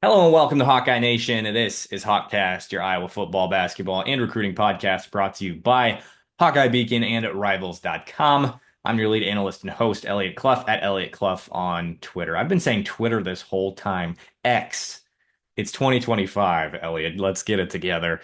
Hello and welcome to Hawkeye Nation. This is HawkCast, your Iowa football, basketball, and recruiting podcast brought to you by Hawkeye Beacon and Rivals.com. I'm your lead analyst and host, Eliot Clough, at Eliot Clough on Twitter. I've been saying Twitter this whole time. X. It's 2025, Eliot. Let's get it together.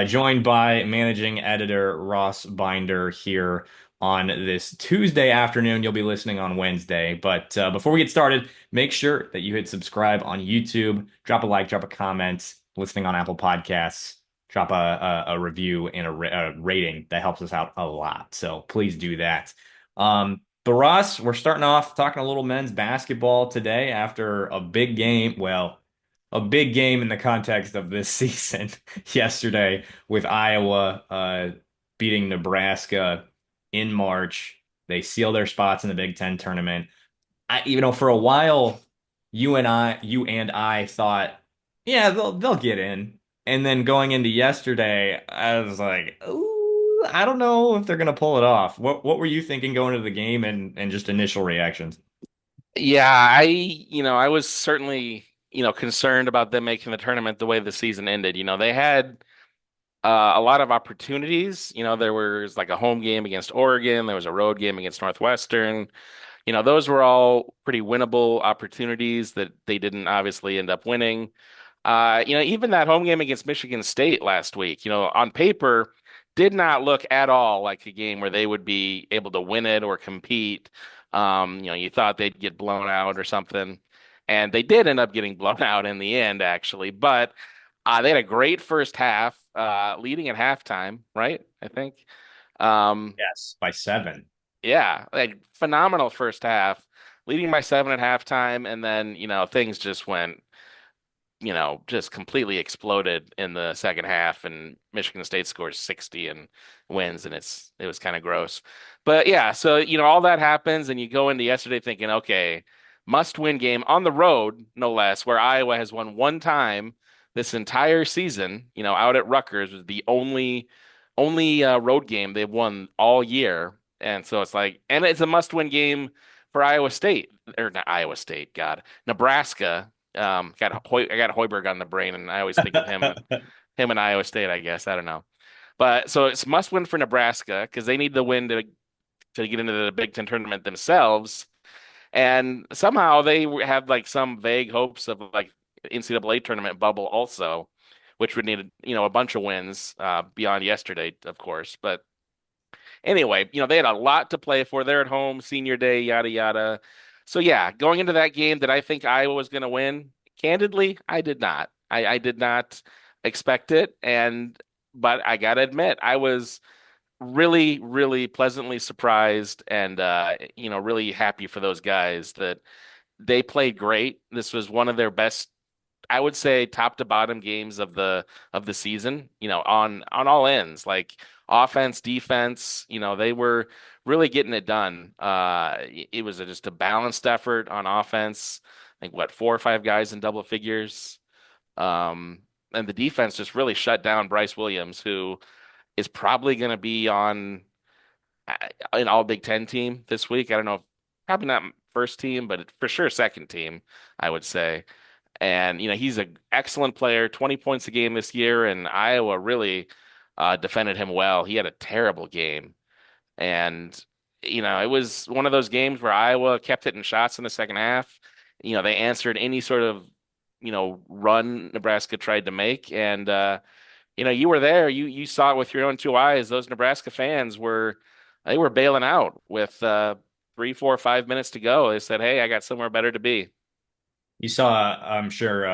Joined by managing editor Ross Binder here on this Tuesday afternoon. You'll be listening on Wednesday. But before we get started, make sure that you hit subscribe on YouTube, drop a like, drop a comment, listening on Apple Podcasts, drop a review and a rating. That helps us out a lot. So please do that. But Ross, we're starting off talking a little men's basketball today after a big game. Well, a big game in the context of this season yesterday with Iowa beating Nebraska in March. They seal their spots in the Big Ten tournament. For a while, you and I thought, yeah, they'll get in. And then going into yesterday, I was like, ooh, I don't know if they're gonna pull it off. What were you thinking going into the game and just initial reactions? Yeah, I was certainly, concerned about them making the tournament the way the season ended. They had a lot of opportunities. There was like a home game against Oregon, there was a road game against Northwestern. Those were all pretty winnable opportunities that they didn't obviously end up winning. Even that home game against Michigan State last week, on paper, did not look at all like a game where they would be able to win it or compete. You thought they'd get blown out or something, and they did end up getting blown out in the end, actually. But they had a great first half, leading at halftime, right? I think. Um, Yes, by 7. yeah, like phenomenal first half, leading by 7 at halftime, and then things just went just completely exploded in the second half, and Michigan State scores 60 and wins, and it was kind of gross. But yeah, so all that happens, and you go into yesterday thinking, okay, must win game on the road, no less, where Iowa has won one time this entire season. Out at Rutgers was the only road game they've won all year, and so it's like, and it's a must win game for Iowa State, or not Iowa State, God, Nebraska. I got Hoiberg on the brain, and I always think of him and Iowa State, I guess. I don't know. But so it's must win for Nebraska because they need the win to get into the Big Ten tournament themselves. And somehow they have like some vague hopes of like NCAA tournament bubble also, which would need a bunch of wins beyond yesterday, of course. But anyway, they had a lot to play for. They're at home, senior day, yada yada. So yeah, going into that game, did I think Iowa was going to win? Candidly, I did not. I did not expect it, and but I gotta admit, I was really, really pleasantly surprised, and really happy for those guys that they played great. This was one of their best, I would say, top to bottom games of the season, on all ends, like offense, defense, they were really getting it done. It was just a balanced effort on offense. I think what, 4 or 5 guys in double figures. And the defense just really shut down Bryce Williams, who is probably going to be on an all Big Ten team this week. I don't know if probably not first team, but for sure second team, I would say. And he's an excellent player, 20 points a game this year, and Iowa really defended him well. He had a terrible game, and it was one of those games where Iowa kept hitting shots in the second half. They answered any sort of run Nebraska tried to make, and you were there. You saw it with your own two eyes. Those Nebraska fans were they were bailing out with 3, 4, 5 minutes to go. They said, "Hey, I got somewhere better to be." You saw, I'm sure,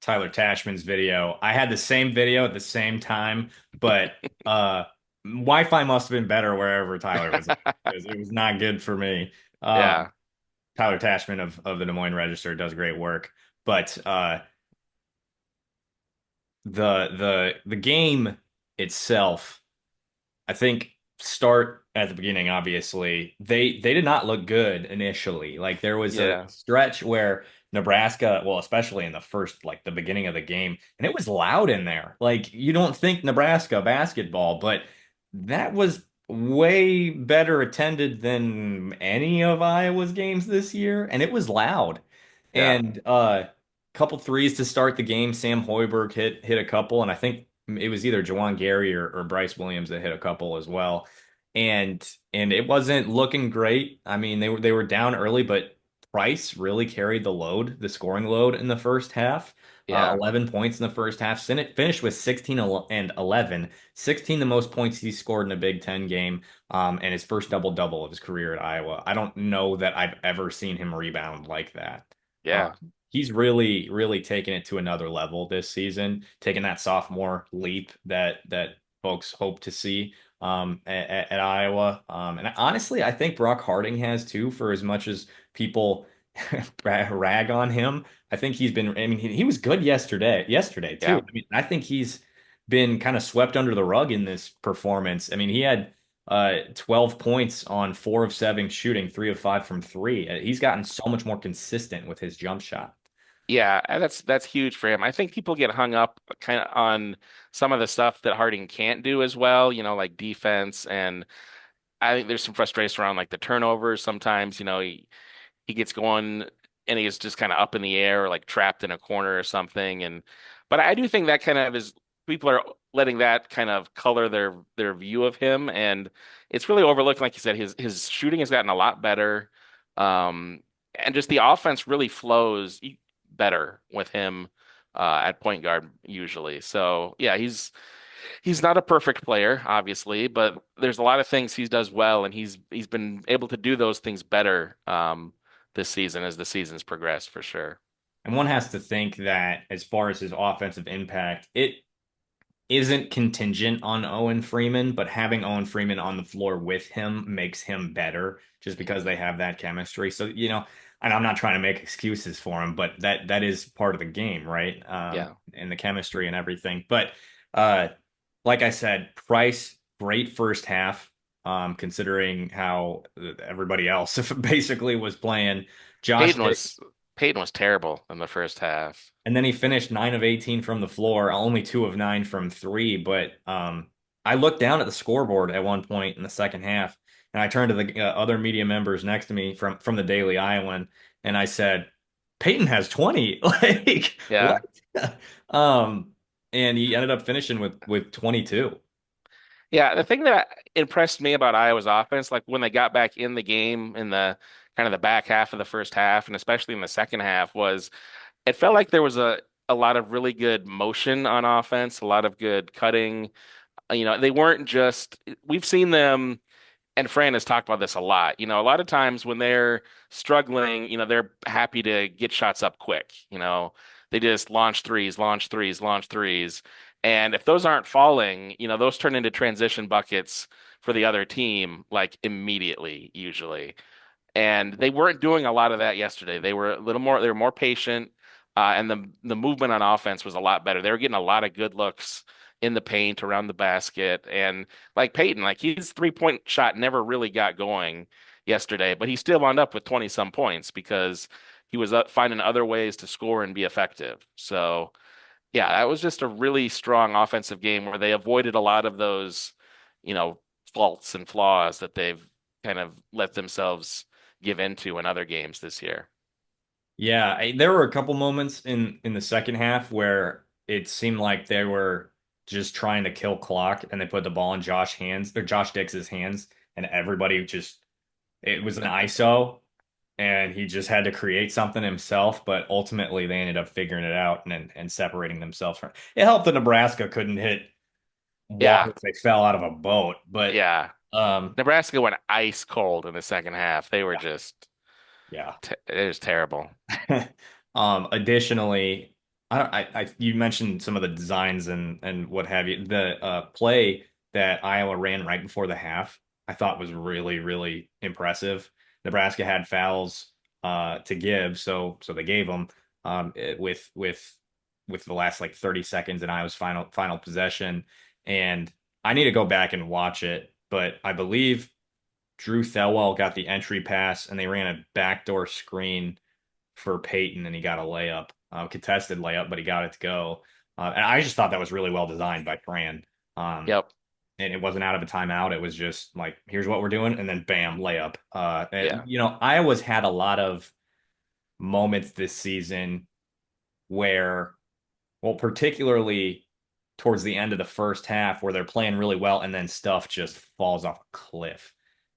Tyler Tashman's video. I had the same video at the same time, but Wi-Fi must have been better wherever Tyler was at. It was not good for me. Yeah. Tyler Tashman of the Des Moines Register does great work, but the game itself, I think, start at the beginning. Obviously, they did not look good initially. Like there was a Yeah. stretch where Nebraska, well, especially in the first, like the beginning of the game, and it was loud in there. Like you don't think Nebraska basketball, but that was way better attended than any of Iowa's games this year, and it was loud. Yeah. And couple threes to start the game. Sam Hoiberg hit a couple, and I think it was either Jawan Gary or Bryce Williams that hit a couple as well. And it wasn't looking great. I mean, they were down early, but Price really carried the load, the scoring load in the first half. Yeah. 11 points in the first half. Finished with 16 and 11. 16 the most points he scored in a Big Ten game, and his first double-double of his career at Iowa. I don't know that I've ever seen him rebound like that. Yeah. He's really, really taken it to another level this season, taking that sophomore leap that folks hope to see at Iowa. And honestly, I think Brock Harding has too, for as much as people rag on him. I think he's been, I mean, he was good yesterday too. Yeah. I mean, I think he's been kind of swept under the rug in this performance. I mean, he had 12 points on 4 of 7 shooting, 3 of 5 from three. He's gotten so much more consistent with his jump shot. Yeah, and that's huge for him. I think people get hung up kind of on some of the stuff that Harding can't do as well, like defense. And I think there's some frustration around like the turnovers. Sometimes, he gets going and he's just kind of up in the air or like trapped in a corner or something. But I do think that kind of is people are letting that kind of color their view of him. And it's really overlooked. Like you said, his shooting has gotten a lot better. Um, and just the offense really flows better with him at point guard usually. So yeah, he's not a perfect player, obviously, but there's a lot of things he does well, and he's been able to do those things better this season as the season's progressed for sure. And one has to think that as far as his offensive impact, it isn't contingent on Owen Freeman, but having Owen Freeman on the floor with him makes him better just because they have that chemistry. So, and I'm not trying to make excuses for him, but that is part of the game, right? Yeah. And the chemistry and everything. But uh, like I said, Price, great first half, considering how everybody else basically was playing. Josh Peyton Dix was Peyton was terrible in the first half. and then he finished 9 of 18 from the floor, only 2 of 9 from three. But I looked down at the scoreboard at one point in the second half, and I turned to the other media members next to me from the Daily Iowan, and I said, "Peyton has 20." Like Yeah. what? Um, and he ended up finishing with 22. Yeah, the thing that impressed me about Iowa's offense, like when they got back in the game in the kind of the back half of the first half, and especially in the second half, was it felt like there was a lot of really good motion on offense, a lot of good cutting. They weren't just we've seen them, and Fran has talked about this a lot. A lot of times when they're struggling, they're happy to get shots up quick. They just launch threes, launch threes, launch threes. And if those aren't falling, those turn into transition buckets for the other team like immediately, usually. And they weren't doing a lot of that yesterday. They were more patient, and the movement on offense was a lot better. They were getting a lot of good looks in the paint around the basket. And like Peyton, like his 3-point shot never really got going yesterday, but he still wound up with 20 some points because he was finding other ways to score and be effective. So yeah, that was just a really strong offensive game where they avoided a lot of those, you know, faults and flaws that they've kind of let themselves give into in other games this year. Yeah, there were a couple moments in the second half where it seemed like they were just trying to kill clock, and they put the ball in Josh Dix's hands, and everybody just it was an ISO, and he just had to create something himself. But ultimately, they ended up figuring it out and separating themselves from. It helped that Nebraska couldn't hit water Yeah, if they fell out of a boat, but yeah. um, Nebraska went ice cold in the second half. They were just yeah. it was terrible. Additionally, you mentioned some of the designs and what have you. The play that Iowa ran right before the half, I thought was really, really impressive. Nebraska had fouls to give, so they gave them with the last like 30 seconds in Iowa's final possession. And I need to go back and watch it, but I believe Drew Thelwell got the entry pass, and they ran a backdoor screen for Peyton, and he got a layup, contested layup, but he got it to go. And I just thought that was really well designed by Fran. Um, Yep. and it wasn't out of a timeout. It was just like, here's what we're doing, and then bam, layup. Yeah. Iowa's had a lot of moments this season where, well, particularly towards the end of the first half where they're playing really well and then stuff just falls off a cliff.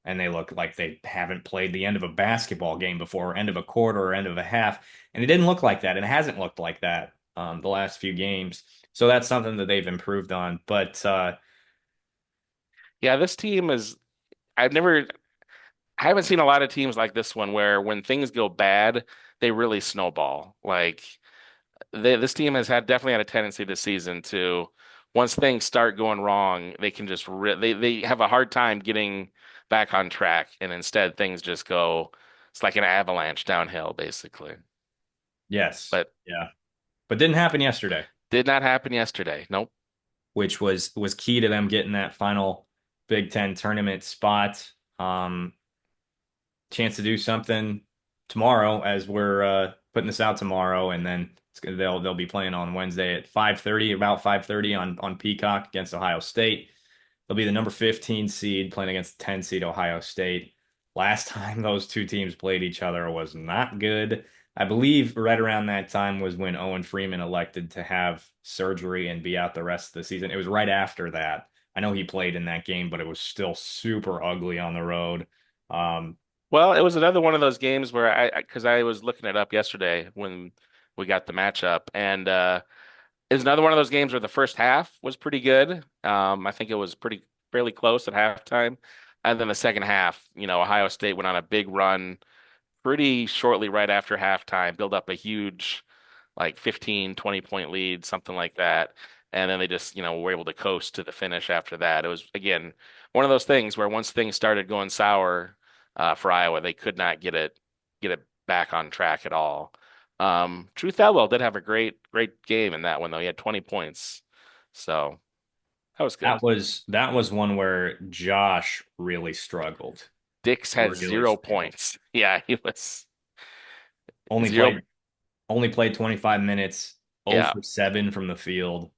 And they look like they haven't played the end of a basketball game before, or end of a quarter, or end of a half. And it didn't look like that. And it hasn't looked like that the last few games. So that's something that they've improved on. But Yeah, this team is I've never I haven't seen a lot of teams like this one where when things go bad, they really snowball. Like this team has had definitely had a tendency this season to once things start going wrong, they can just they have a hard time getting back on track, and instead things just go. It's like an avalanche downhill, basically. yes, But yeah. But didn't happen yesterday, did not happen yesterday. Nope. which was key to them getting that final Big Ten tournament spot. Chance to do something tomorrow as we're putting this out tomorrow, and then they'll be playing on Wednesday at 5:30, about 5:30 on Peacock against Ohio State. They'll be the number 15 seed playing against the 10 seed Ohio State. Last time those two teams played each other was not good. I believe right around that time was when Owen Freeman elected to have surgery and be out the rest of the season. It was right after that. I know he played in that game, but it was still super ugly on the road. Um, Well, it was another one of those games where because I was looking it up yesterday when we got the matchup, and it was another one of those games where the first half was pretty good. I think it was pretty fairly close at halftime, and then the second half, Ohio State went on a big run pretty shortly right after halftime, build up a huge like 15, 20 point lead, something like that. And then they just, were able to coast to the finish after that. It was, again, one of those things where once things started going sour for Iowa, they could not get it back on track at all. Truth Elwell did have a great game in that one, though. He had 20 points. So that was good. that was one where Josh really struggled. Dix had Really 0 points. struggled. Yeah, he was Only zero. played only played 25 minutes, 0 Yeah, for 7 from the field.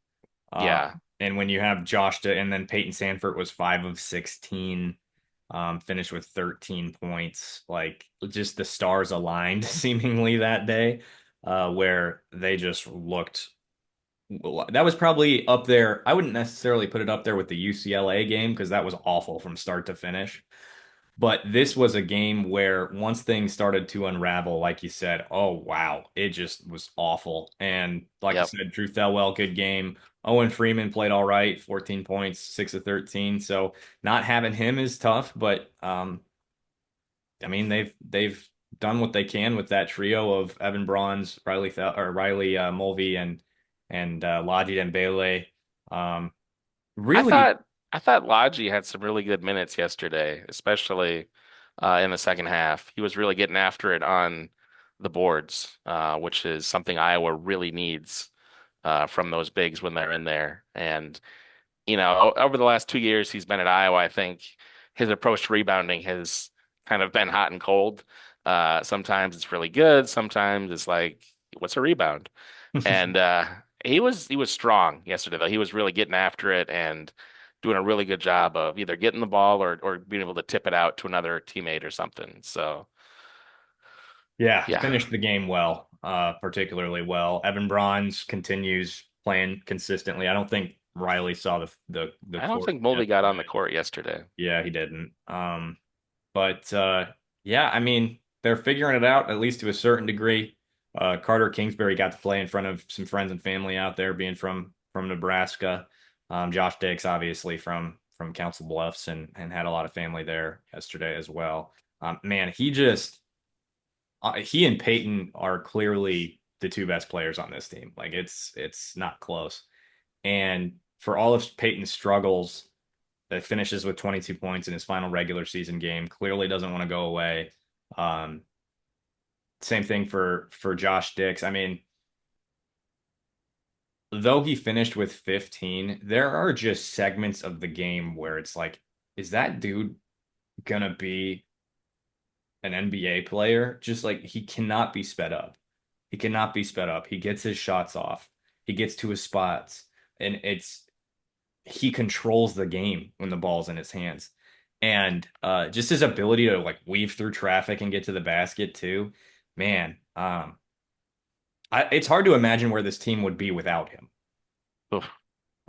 yeah. And when you have and then Peyton Sanford was 5 of 16, finished with 13 points. Like just the stars aligned seemingly that day, where they just looked. That was probably up there. I wouldn't necessarily put it up there with the UCLA game because that was awful from start to finish. But this was a game where once things started to unravel, like you said, oh wow, it just was awful. And like you Yep. said, Drew Thelwell, good game. Owen Freeman played all right, 14 points, 6 of 13. So not having him is tough, but I mean they've done what they can with that trio of Evan Bronze, Riley Mulvey, and Lodgy Dembele. Um, I really, thought I thought Lodgy had some really good minutes yesterday, especially in the second half. He was really getting after it on the boards, which is something Iowa really needs from those bigs when they're in there. And over the last 2 years he's been at Iowa, I think his approach to rebounding has kind of been hot and cold. Sometimes it's really good, sometimes it's like, what's a rebound? And he was strong yesterday though. He was really getting after it and doing a really good job of either getting the ball or being able to tip it out to another teammate or something. So yeah, yeah. finished the game well, particularly well. Evan Bronze continues playing consistently. I don't think Riley saw the I don't court think Mulvey got on the yesterday. court yesterday. Yeah, he didn't. But yeah, I mean, they're figuring it out at least to a certain degree. Carter Kingsbury got to play in front of some friends and family out there, being from Nebraska. Josh Dix, obviously from Council Bluffs, and had a lot of family there yesterday as well. Man, he and Peyton are clearly the two best players on this team. Like it's not close. And for all of Peyton's struggles, that finishes with 22 points in his final regular season game, clearly doesn't want to go away. Um, Same thing for Josh Dix. I mean, though he finished with 15, there are just segments of the game where it's like, is that dude gonna be an NBA player? Just like he cannot be sped up. He cannot be sped up. He gets his shots off. He gets to his spots, and he controls the game when the ball's in his hands. And just his ability to like weave through traffic and get to the basket too, man. It's hard to imagine where this team would be without him. Oof.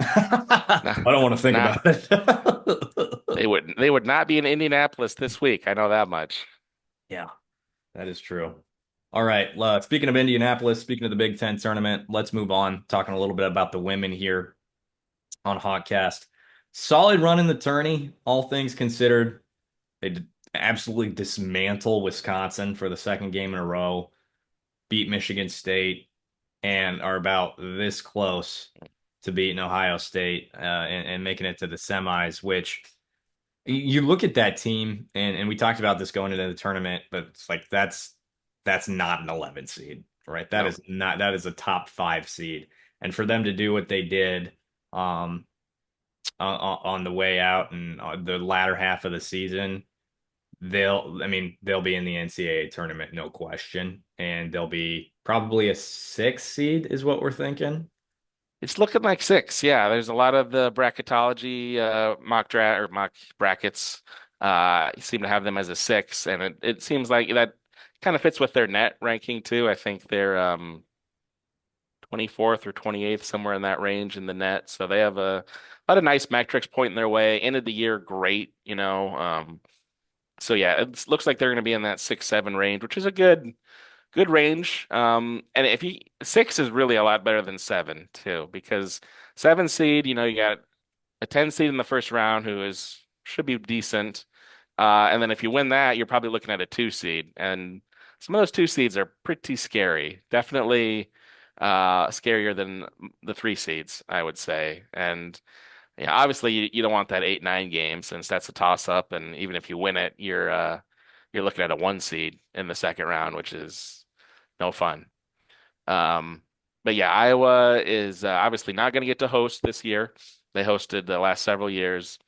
I Nah, don't want to think nah, about it. they would not be in Indianapolis this week. I know that much. Yeah, that is true. All right. Speaking of Indianapolis, speaking of the Big Ten tournament, let's move on. Talking a little bit about the women here on HawkCast. Solid run in the tourney, all things considered. Absolutely dismantle Wisconsin for the second game in a row, beat Michigan State, and are about this close to beating Ohio State and making it to the semis, which you look at that team, and we talked about this going into the tournament, but it's like that's not an 11 seed, right? That No. is not that is a top five seed. And for them to do what they did um on the way out and the latter half of the season, they'll be in the NCAA tournament, no question. And they'll be probably a six seed, is what we're thinking. It's looking like six. Yeah, there's a lot of the bracketology mock draft or mock brackets seem to have them as a six, and it seems like that kind of fits with their net ranking too. I think they're 24th or 28th, somewhere in that range in the net. So they have a lot of nice metrics pointing their way. End of the year, great, you know. So yeah, it looks like they're going to be in that 6-7 range, which is a good range. And if you six is really a lot better than seven too, because seven seed, you got a 10 seed in the first round who is should be decent. And then if you win that, you're probably looking at a two seed. And some of those two seeds are pretty scary. Definitely scarier than the three seeds, I would say. And yeah, obviously you don't want that 8-9 game since that's a toss up. And even if you win it, you're looking at a one seed in the second round, which is no fun. Um, but yeah, Iowa is obviously not going to get to host this year. They hosted the last several years.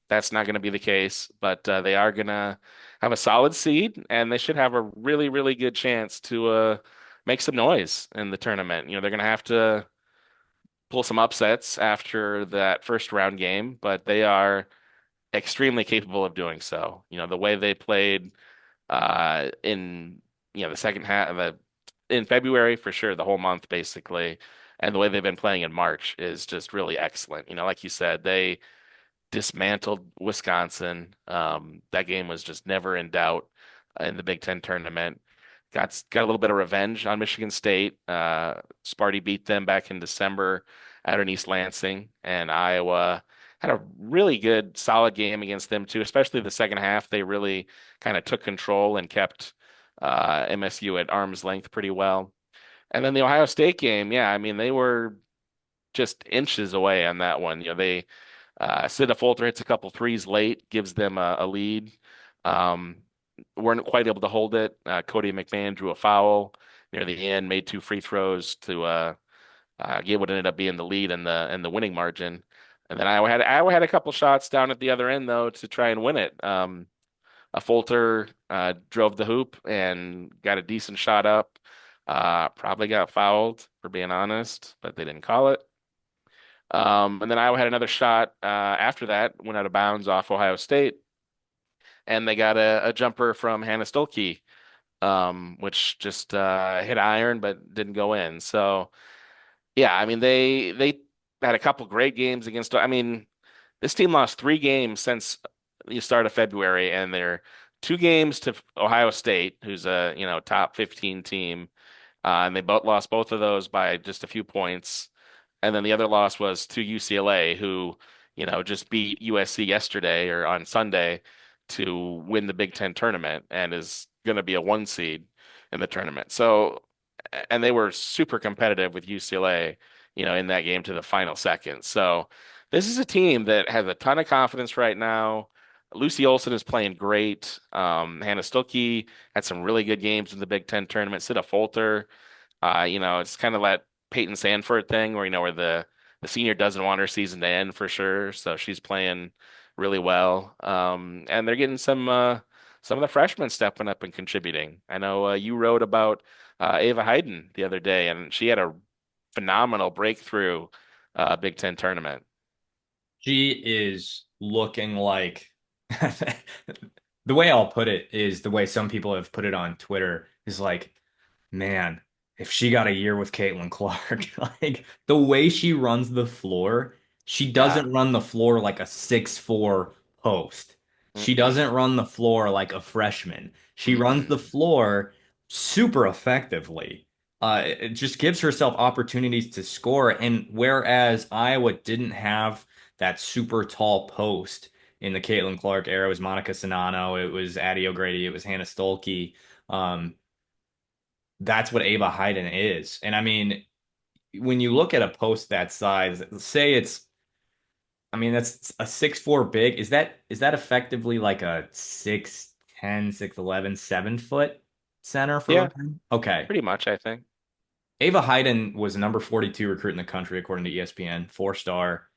That's not going to be the case, but they are going to have a solid seed, and they should have a really, really good chance to make some noise in the tournament. They're going to have to pull some upsets after that first round game, but they are extremely capable of doing so. The way they played in the second half of in February for sure, the whole month basically, and the way they've been playing in March is just really excellent. Like you said, they dismantled Wisconsin. That game was just never in doubt in the Big Ten tournament. Got a little bit of revenge on Michigan State. Sparty beat them back in December out in East Lansing, and Iowa had a really good, solid game against them too. Especially the second half, they really kind of took control and kept MSU at arm's length pretty well. And then the Ohio State game, yeah, I mean they were just inches away on that one. They Sidney Folter hits a couple threes late, gives them a lead. Um, weren't quite able to hold it. Cody McMahon drew a foul near the end, made two free throws to get what ended up being the lead and the winning margin. And then Iowa had a couple shots down at the other end though to try and win it. A Folter drove the hoop and got a decent shot up. Probably got fouled for being honest, but they didn't call it. And then Iowa had another shot after that, went out of bounds off Ohio State, and they got a jumper from Hannah Stolke, which just hit iron but didn't go in. So yeah, I mean they had a couple great games against. I mean, this team lost three games since the start of February, and they're two games to Ohio State, who's a top 15 team, and they both lost both of those by just a few points. And then the other loss was to UCLA, who, just beat USC yesterday or on Sunday to win the Big Ten tournament and is going to be a one seed in the tournament. So, and they were super competitive with UCLA, in that game to the final second. So, this is a team that has a ton of confidence right now. Lucy Olson is playing great. Hannah Stuckey had some really good games in the Big Ten tournament. Sita Folter, it's kind of that Peyton Sanford thing where the senior doesn't want her season to end for sure. So she's playing really well. And they're getting some of the freshmen stepping up and contributing. I know you wrote about Ava Hayden the other day, and she had a phenomenal breakthrough Big Ten tournament. She is looking like the way I'll put it is the way some people have put it on Twitter is like, man, if she got a year with Caitlin Clark, like the way she runs the floor, she Yeah. doesn't run the floor like a 6'4" post. She Mm-mm. doesn't run the floor like a freshman. She runs Mm-mm. the floor super effectively. It just gives herself opportunities to score. And whereas Iowa didn't have that super tall post in the Caitlin Clark era, it was Monica Sonano, it was Addie O'Grady, it was Hannah Stolke. Um, that's what Ava Hayden is. And I mean, when you look at a post that size, say it's, I mean, that's a 6'4" big. Is that effectively like a 6'10", 6'11", 7-foot center for Yeah, women? Okay. pretty much, I think. Ava Hayden was number 42 recruit in the country according to ESPN, 4-star.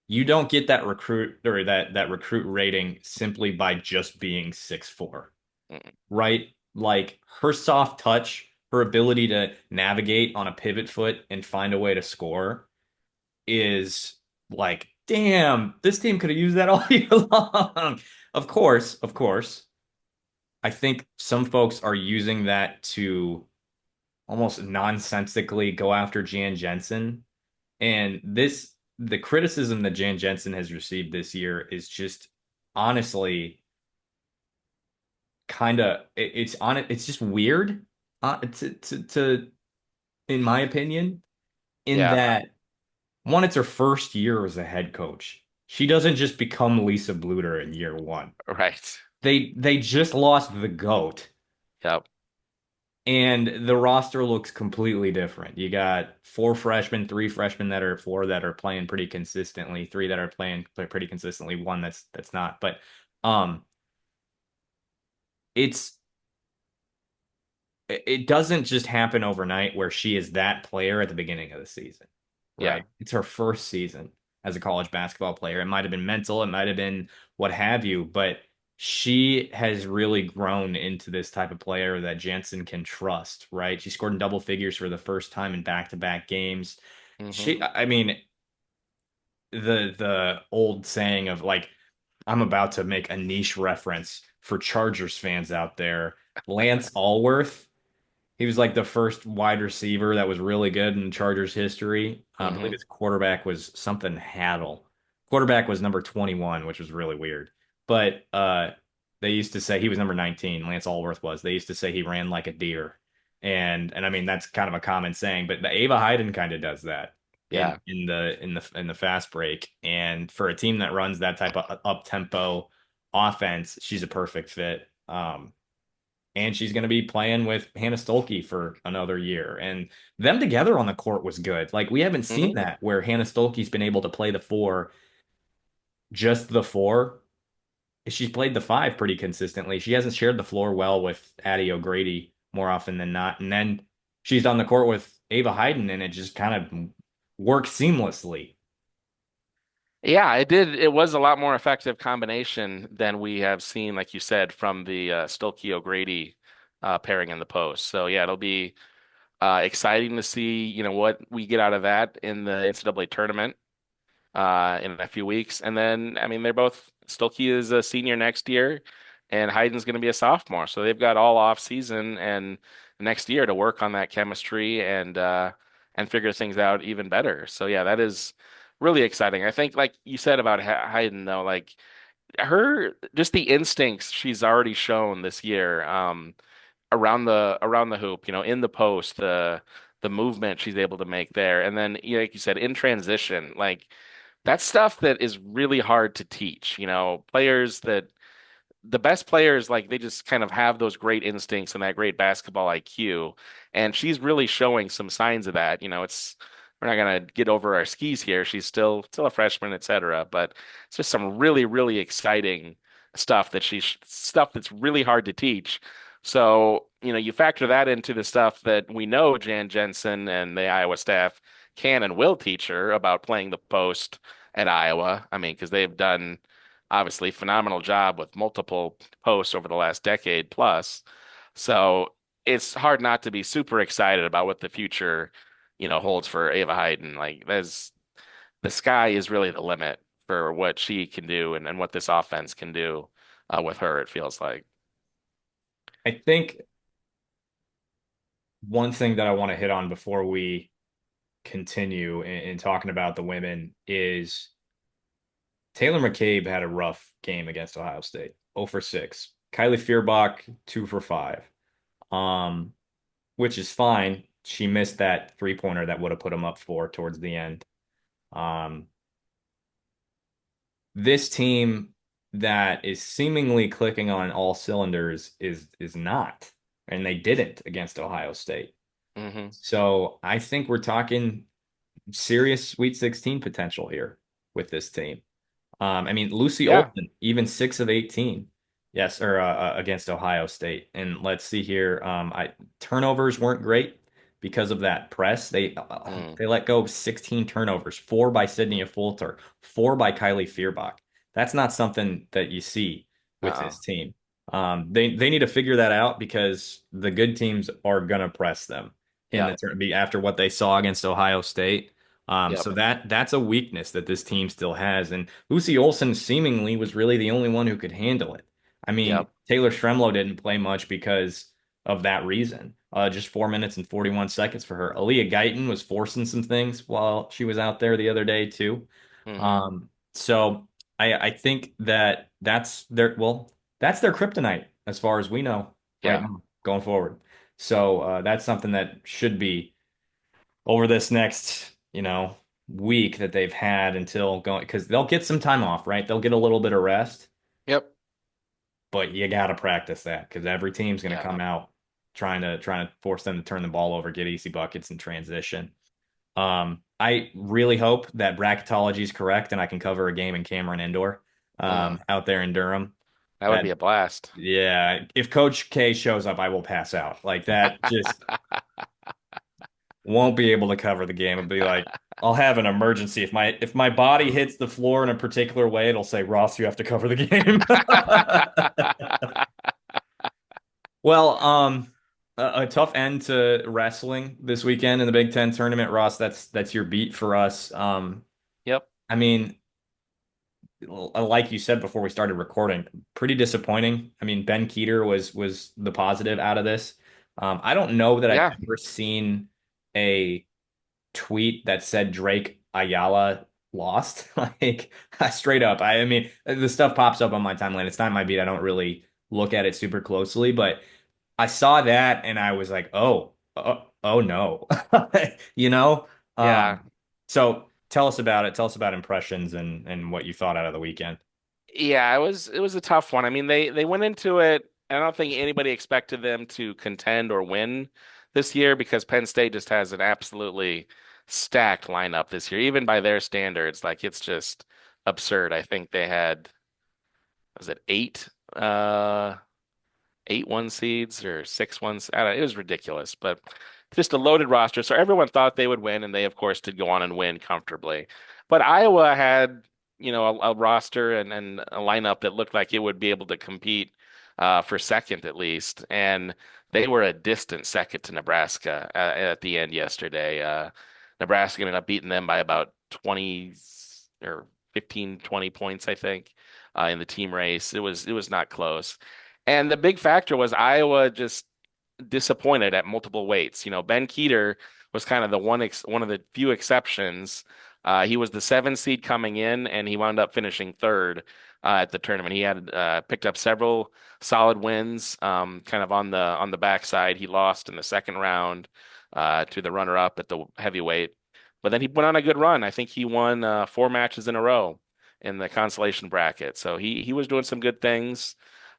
You don't get that recruit or that recruit rating simply by just being 6'4", Mm-mm. right? Like her soft touch, her ability to navigate on a pivot foot and find a way to score is like, damn, this team could have used that all year long. Of course, I think some folks are using that to almost nonsensically go after Jan Jensen. And the criticism that Jan Jensen has received this year is just honestly kind of it's just weird in my opinion, in Yeah, that one, it's her first year as a head coach. She doesn't just become Lisa Bluter in year one. right. They just lost the GOAT, Yep. and the roster looks completely different. You got four freshmen, three freshmen that are four that are playing pretty consistently, three that are playing pretty consistently, one that's not. But um it's it doesn't just happen overnight where she is that player at the beginning of the season, Yeah. right? It's her first season as a college basketball player. It might have been mental, it might have been what have you, but she has really grown into this type of player that Jansen can trust, right? She scored in double figures for the first time in back-to-back games. Hmm. I mean, the old saying of like, I'm about to make a niche reference for Chargers fans out there. Lance Allworth, he was like the first wide receiver that was really good in Chargers history. I believe Hmm. his quarterback was something Haddle. Quarterback was number 21, which was really weird. But they used to say he was number 19, Lance Allworth was. They used to say he ran like a deer. And I mean that's kind of a common saying, but the Ava Hayden kind of does that Yeah. in the fast break. And for a team that runs that type of up tempo offense, she's a perfect fit. And she's going to be playing with Hannah Stolke for another year. And them together on the court was good. Like we haven't seen Hmm. that where Hannah Stolke's been able to play the four, just the four. She's played the five pretty consistently. She hasn't shared the floor well with Addie O'Grady more often than not. And then she's on the court with Ava Hayden, and it just kind of works seamlessly. Yeah, it did. It was a lot more effective combination than we have seen, like you said, from the Stokey O'Grady pairing in the post. So yeah, it'll be exciting to see, what we get out of that in the NCAA tournament in a few weeks. And then, I mean, they're both Stokey is a senior next year, and Hayden's going to be a sophomore. So they've got all off season and next year to work on that chemistry and figure things out even better. So yeah, that is really exciting. I think, like you said about Hayden, though, like her just the instincts she's already shown this year. Around the hoop, in the post, the movement she's able to make there, and then like you said, in transition, like that's stuff that is really hard to teach. Players that the best players, like they just kind of have those great instincts and that great basketball IQ, and she's really showing some signs of that. It's we're not gonna get over our skis here. She's still a freshman, etc. But it's just some really really exciting stuff that's really hard to teach. So you factor that into the stuff that we know Jan Jensen and the Iowa staff can and will teach her about playing the post at Iowa. I mean, because they've done obviously phenomenal job with multiple posts over the last decade plus. So it's hard not to be super excited about what the future, holds for Ava Hayden. Like the sky is really the limit for what she can do and what this offense can do with her, it feels like. I think one thing that I want to hit on before we continue in talking about the women is Taylor McCabe had a rough game against Ohio State. 0 for 6. Kylie Fierbach, 2 for 5. Um, which is fine. She missed that three-pointer that would have put him up 4 towards the end. Um, this team that is seemingly clicking on all cylinders is not, and they didn't against Ohio State. Hmm. So I think we're talking serious Sweet 16 potential here with this team. I mean, Lucy Yeah. Olson, even 6 of 18. Yes, or against Ohio State. And let's see here. Turnovers weren't great because of that press. Mm. They let go of 16 turnovers, 4 by Sydney Fulter, 4 by Kylie Fierbach. That's not something that you see with Uh-uh. this team. They need to figure that out because the good teams are gonna press them in the Yep. tournament after what they saw against Ohio State. Yep. So that's a weakness that this team still has. And Lucy Olson seemingly was really the only one who could handle it. I mean, Yep. Taylor Stremlo didn't play much because of that reason. Just 4 minutes and 41 seconds for her. Aaliyah Guyton was forcing some things while she was out there the other day too. Hmm. So I think that that's their kryptonite as far as we know right Yeah. now going forward. So that's something that should be over this next, week that they've had until going because they'll get some time off, right? They'll get a little bit of rest, Yep. but you got to practice that because every team's going to Yeah. come out trying to force them to turn the ball over, get easy buckets in transition. I really hope that bracketology is correct and I can cover a game in Cameron Indoor Mm. out there in Durham. That would That be a blast. yeah, if Coach K shows up, I will pass out. Like that just won't be able to cover the game. It'll be like I'll have an emergency if my body hits the floor in a particular way, it'll say Ross, you have to cover the game. Well, a tough end to wrestling this weekend in the Big Ten tournament, Ross. That's your beat for us. Yep. I mean, like you said before we started recording, pretty disappointing. I mean, Ben Keeter was the positive out of this. I don't know that I've Yeah. ever seen a tweet that said Drake Ayala lost. Like straight up. I mean, the stuff pops up on my timeline. It's not my beat. I don't really look at it super closely, but I saw that and I was like, oh no. You know? Yeah. Um, so tell us about it. Tell us about impressions and what you thought out of the weekend. Yeah, it was a tough one. I mean, they went into it. I don't think anybody expected them to contend or win this year because Penn State just has an absolutely stacked lineup this year, even by their standards. Like it's just absurd. I think they had, was it uh 8 1 seeds or 6 1. I don't, it was ridiculous, but just a loaded roster. So everyone thought they would win, and they of course did go on and win comfortably. But Iowa had, a roster and a lineup that looked like it would be able to compete for second at least, and they were a distant second to Nebraska at the end yesterday. Nebraska ended up beating them by about 20 or 15, 20 points, I think, in the team race. It was not close. And the big factor was Iowa just disappointed at multiple weights. Ben Keeter was kind of the one of the few exceptions. He was the 7 seed coming in, and he wound up finishing third at the tournament. He had picked up several solid wins, kind of on the backside. He lost in the second round to the runner-up at the heavyweight, but then he went on a good run. I think he won 4 matches in a row in the consolation bracket. So he was doing some good things.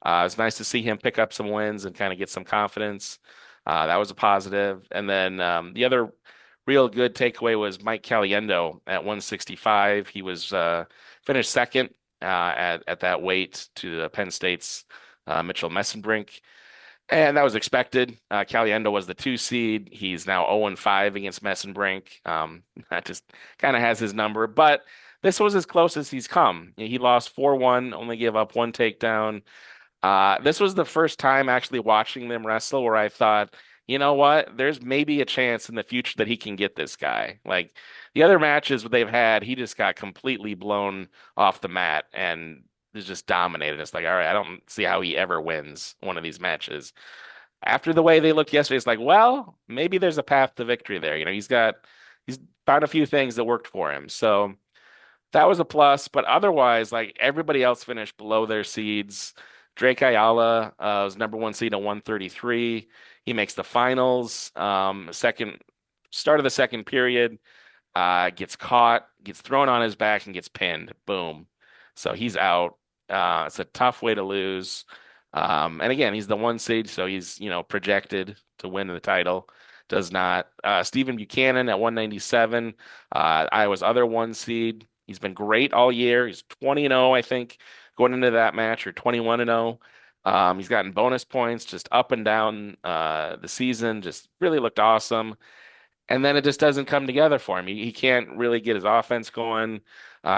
It was nice to see him pick up some wins and kind of get some confidence. That was a positive. And then the other real good takeaway was Mike Caliendo at 165. He was finished second at that weight to Penn State's Mitchell Messenbrink. And that was expected. Caliendo was the 2 seed. He's now 0-5 against Messenbrink. That just kind of has his number. But this was as close as he's come. He lost 4-1, only gave up one takedown. This was the first time actually watching them wrestle where I thought, you know what, there's maybe a chance in the future that he can get this guy. Like the other matches they've had, he just got completely blown off the mat and is just dominated. It's like, all right, I don't see how he ever wins one of these matches. after the way they looked yesterday, it's like, well, maybe there's a path to victory there. He's found a few things that worked for him. So that was a plus, but otherwise, like everybody else finished below their seeds. Drake Ayala was number one seed at 133. He makes the finals. Second start of the second period, gets caught, gets thrown on his back, and gets pinned. Boom. So he's out. It's a tough way to lose. And again, he's the one seed, so he's, projected to win the title. Does not. Stephen Buchanan at 197, Iowa's other one seed. He's been great all year. He's 20 and 0, I think, going into that match, or 21 and 0. He's gotten bonus points just up and down the season. Just really looked awesome. And then it just doesn't come together for him. He can't really get his offense going.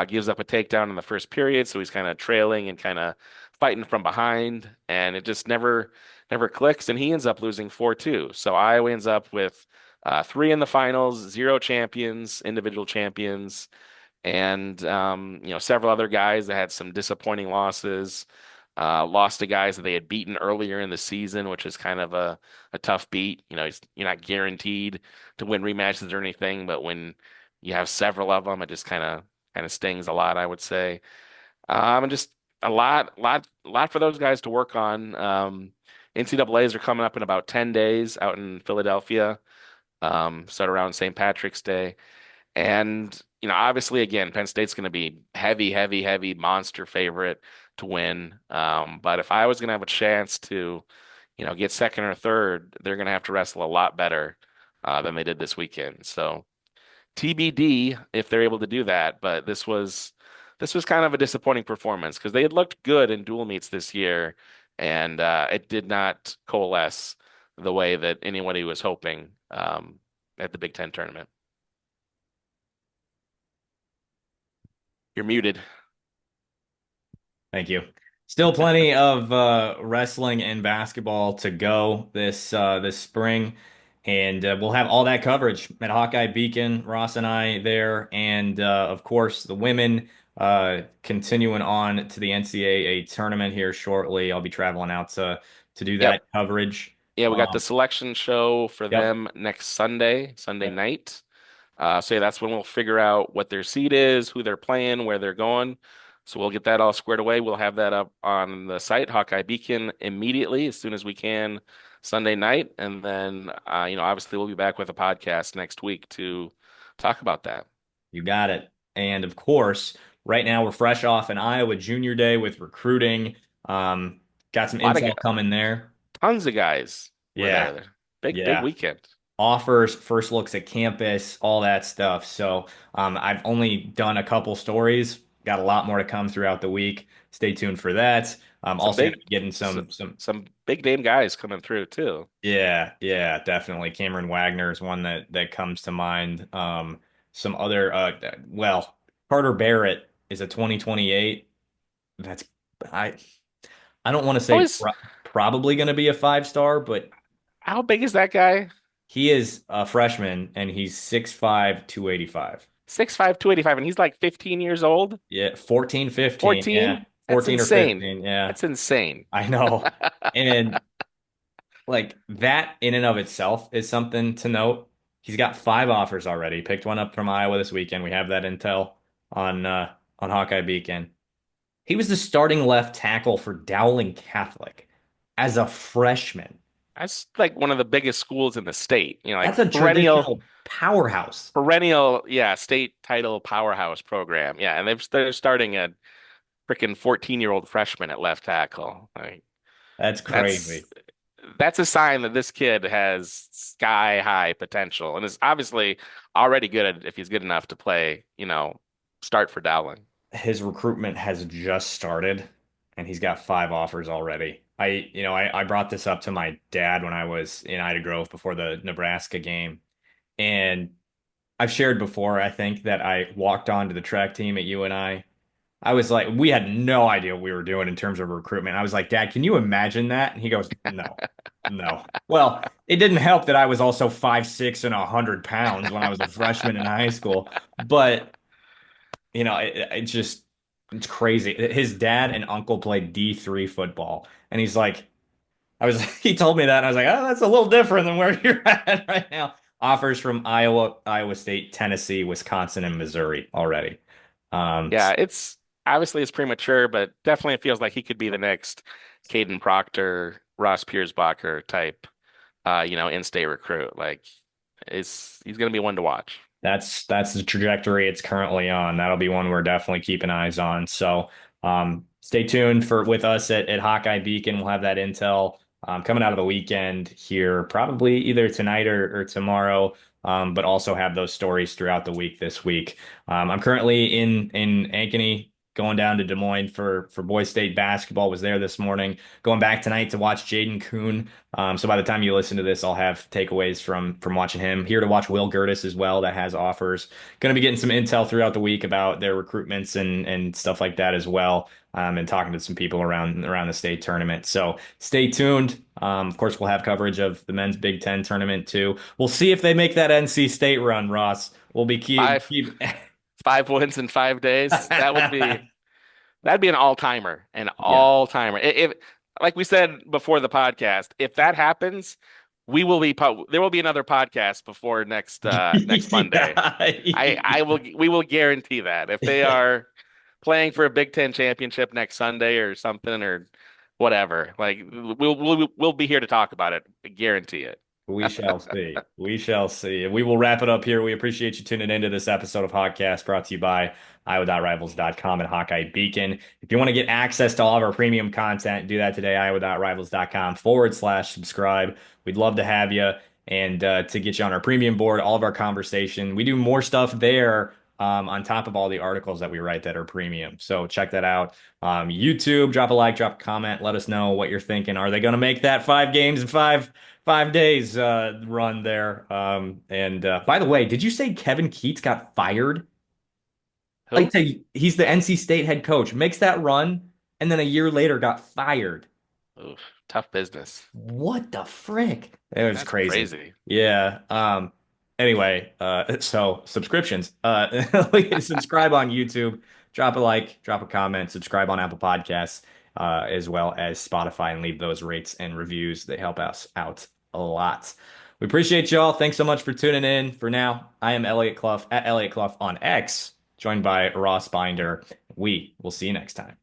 Gives up a takedown in the first period, so he's kind of trailing and kind of fighting from behind, and it just never clicks. And he ends up losing 4-2. So Iowa ends up with three in the finals, zero champions, individual champions, and several other guys that had some disappointing losses. Lost to guys that they had beaten earlier in the season, which is kind of a tough beat. You're not guaranteed to win rematches or anything, but when you have several of them, it just kind of stings a lot, I would say. And just a lot for those guys to work on. NCAA's are coming up in about 10 days out in Philadelphia, start around St. Patrick's Day. And, obviously, again, Penn State's going to be heavy, heavy, heavy monster favorite to win. But if I was going to have a chance to, get second or third, they're going to have to wrestle a lot better than they did this weekend. So TBD if they're able to do that. But this was kind of a disappointing performance because they had looked good in dual meets this year, and it did not coalesce the way that anybody was hoping at the Big Ten tournament. You're muted. Thank you. Still plenty of wrestling and basketball to go this spring, and we'll have all that coverage at Hawkeye Beacon. Ross and I there, and of course the women continuing on to the NCAA tournament here shortly. I'll be traveling out to do Yep. that coverage. Yeah, we got the Um, selection show for yep. them next Sunday Yep. night. So yeah, that's when we'll figure out what their seed is, who they're playing, where they're going. So we'll get that all squared away. We'll have that up on the site, Hawkeye Beacon, immediately as soon as we can Sunday night. And then, obviously we'll be back with a podcast next week to talk about that. You got it. And of course, right now we're fresh off an Iowa Junior Day with recruiting. Got some A lot of intel coming there. tons of guys were Yeah, there. Big yeah. weekend. Offers, first looks at campus, all that stuff. So I've only done a couple stories. Got a lot more to come throughout the week. Stay tuned for that. I'm Some also going to big, be getting some, some. some big name guys coming through too. Yeah, yeah, definitely. Cameron Wagner is one that comes to mind. Some other well, Carter Barrett is a 2028. That's I I don't want to How say is probably going to be a five-star, but how big is that guy? he is a freshman and he's 6'5", 285. 6'5", 285, and he's like 15 years old. Yeah, 14, 15. Yeah, 14? That's 14 or insane. 15. Yeah, That's insane. I know. And like that in and of itself is something to note. He's got five offers already. Picked one up from Iowa this weekend. We have that intel on Hawkeye Beacon. He was the starting left tackle for Dowling Catholic as a freshman. That's like one of the biggest schools in the state. Like That's a perennial, traditional powerhouse. perennial, yeah, state title powerhouse program. Yeah, and they're starting a freaking 14-year-old freshman at left tackle. Like That's that's crazy. that's a sign that this kid has sky high potential and is obviously already good at if he's good enough to play, start for Dowling. His recruitment has just started and he's got five offers already. I brought this up to my dad when I was in Ida Grove before the Nebraska game. And I've shared before, I think, that I walked onto the track team at UNI. I was like, we had no idea what we were doing in terms of recruitment. I was like, Dad, can you imagine that? And he goes, No, no. Well, it didn't help that I was also 5'6" and 100 pounds when I was a freshman in high school. But it's crazy. His dad and uncle played D3 football, and he's like, he told me that, and I was like, oh, that's a little different than where you're at right now. Offers from Iowa, Iowa State, Tennessee, Wisconsin, and Missouri already. Yeah, it's obviously it's premature, but definitely it feels like he could be the next Caden Proctor, Ross Piersbacher type, in-state recruit. Like, he's going to be one to watch. That's the trajectory it's currently on. That'll be one we're definitely keeping eyes on. So stay tuned for with us at Hawkeye Beacon. We'll have that intel coming out of the weekend here, probably either tonight or tomorrow. But also have those stories throughout the week this week. I'm currently in Ankeny, going down to Des Moines for Boys State basketball. Was there this morning. Going back tonight to watch Jaden Kuhn. So by the time you listen to this, I'll have takeaways from watching him. Here to watch Will Gertis as well, that has offers. Going to be getting some intel throughout the week about their recruitments and stuff like that as well. And talking to some people around the state tournament. So stay tuned. Of course, we'll have coverage of the men's Big Ten tournament too. We'll see if they make that NC State run, Ross. We'll be Five five wins in 5 days. That'd be an all-timer, an Yeah. all-timer. If like we said before the podcast, if that happens, there will be another podcast before next Monday. We will guarantee that. If they Yeah. are playing for a Big Ten championship next Sunday or something or whatever, like we'll be here to talk about it. I guarantee it. We shall see. We shall see. And we will wrap it up here. We appreciate you tuning into this episode of HawkCast brought to you by Iowa.Rivals.com and Hawkeye Beacon. If you want to get access to all of our premium content, do that today, Iowa.Rivals.com/subscribe. We'd love to have you and to get you on our premium board, all of our conversation. We do more stuff there on top of all the articles that we write that are premium. So check that out. YouTube, drop a like, drop a comment. Let us know what you're thinking. Are they going to make that 5 games in 5 days run there? And by the way, did you say Kevin Keats got fired? Like, Who? he's the NC State head coach, makes that run, and then a year later got fired. Oof, tough business. What the frick? It was That's crazy. crazy. Yeah. Anyway, so subscriptions. Subscribe on YouTube, drop a like, drop a comment, subscribe on Apple Podcasts, as well as Spotify, and leave those rates and reviews. They help us out a lot. We appreciate y'all. Thanks so much for tuning in. For now, I am Elliot Clough at Elliot Clough on X, joined by Ross Binder. We will see you next time.